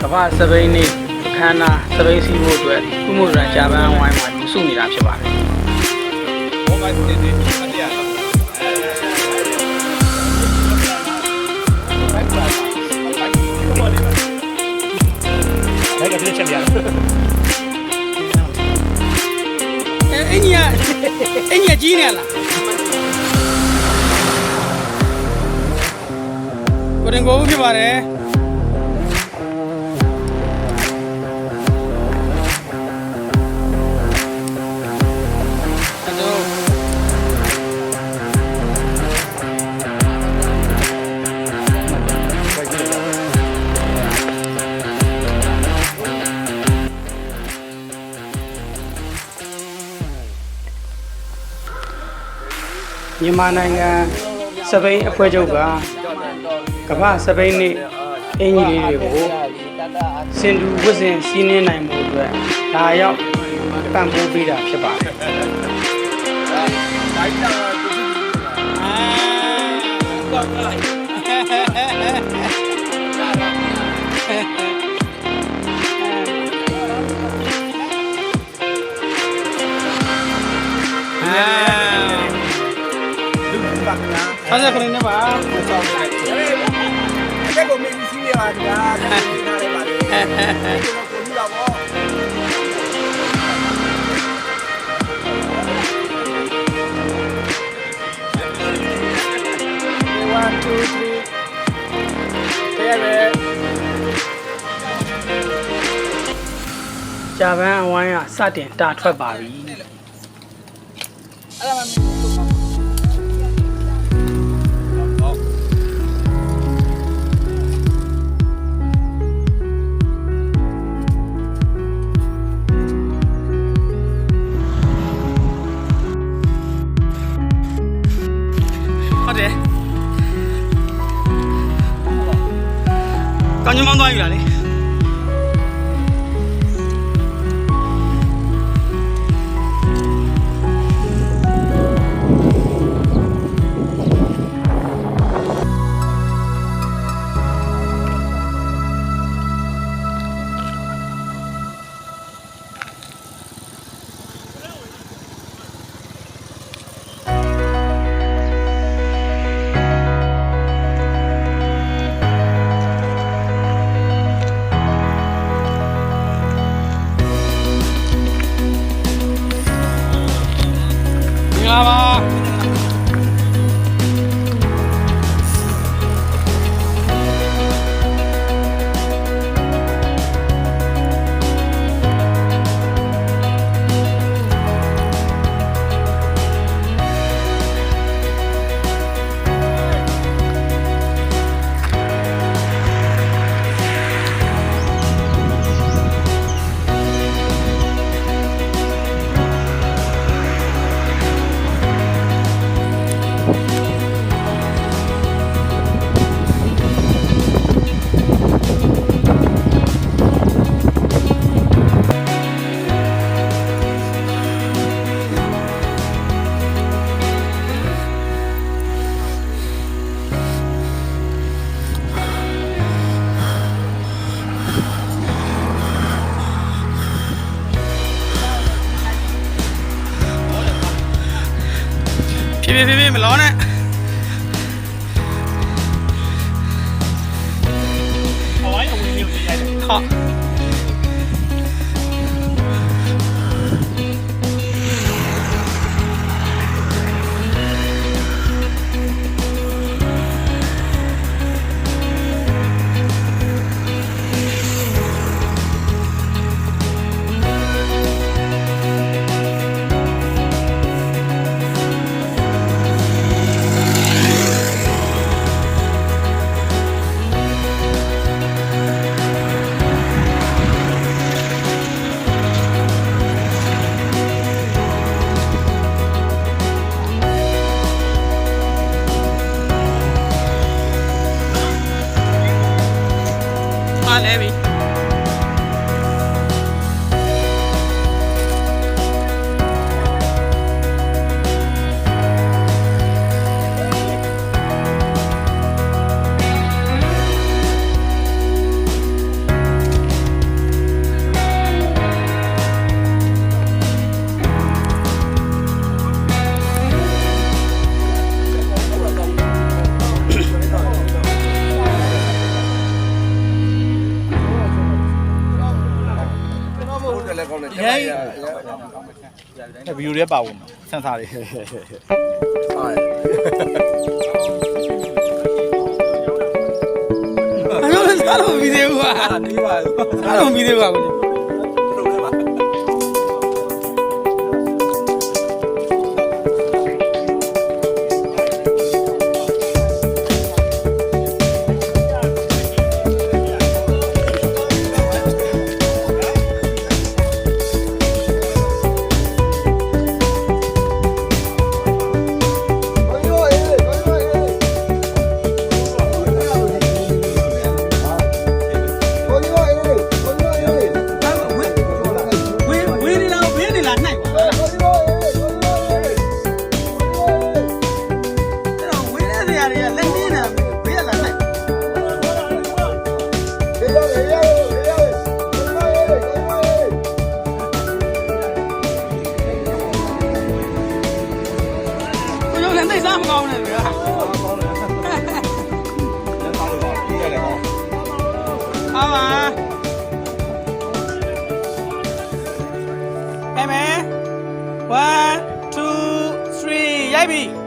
ကမ္ဘာစပိန်နေ့ခန္ဓာစပိန်စီဖို့အတွက်ကုမှုရန်ဂျပန်ဝိုင်းမှာလူစုနေတာဖြစ်ပါတယ်။ဘောပိုင်းနေနေအပြာလိုက်ကတော့ချက်ပြရတယ်။အင်းကြီးကြီးနေလားကိုရင်ကိုဖြစ်ပါတယ်မြန်မာနိုင်ငံစပိန်အဖွဲ့ချုပ်ကကမ္ဘာစပိန်နေ့အင်ကြီးလေးတွေကိုစင်တူဝတ်ဆင်စီးနှင်းနိုင်မှုအတွက်ဒါရောက်ပံ့ပိုးပေးတာဖြစ်ပါတယ်ဆက်ဆက်ခရင်းနဲ့ပါမစောင်းဘူး။အဲ့ကိုမင်းစီးရပါဗျာ။နားလိုက်ပါလေ။ကိုကြီးတော့ဗော။ 1 2 3တဲ့ပဲဂျပန်အဝိုင်းကစတင်တာထွက်ပါပြီ။အဲ့ဒါမှကောင်းချမောင်းသွားယူလာလေပြေမလောနဲ့အဝိုင်းအဝေးလေးကိုရိုက်တယ်ဟာ ဗီဒီယိုတွေပါဝင်မှာဆန်စာတွေ စားလို့မပြီးသေးဘူးကွာ နေပါဘူး စားလို့မပြီးသေးဘူးကွာ သိစားမကောင်းနဲ့ဗျာအာမကဲမယ်1 2 3ရိုက်ပြီ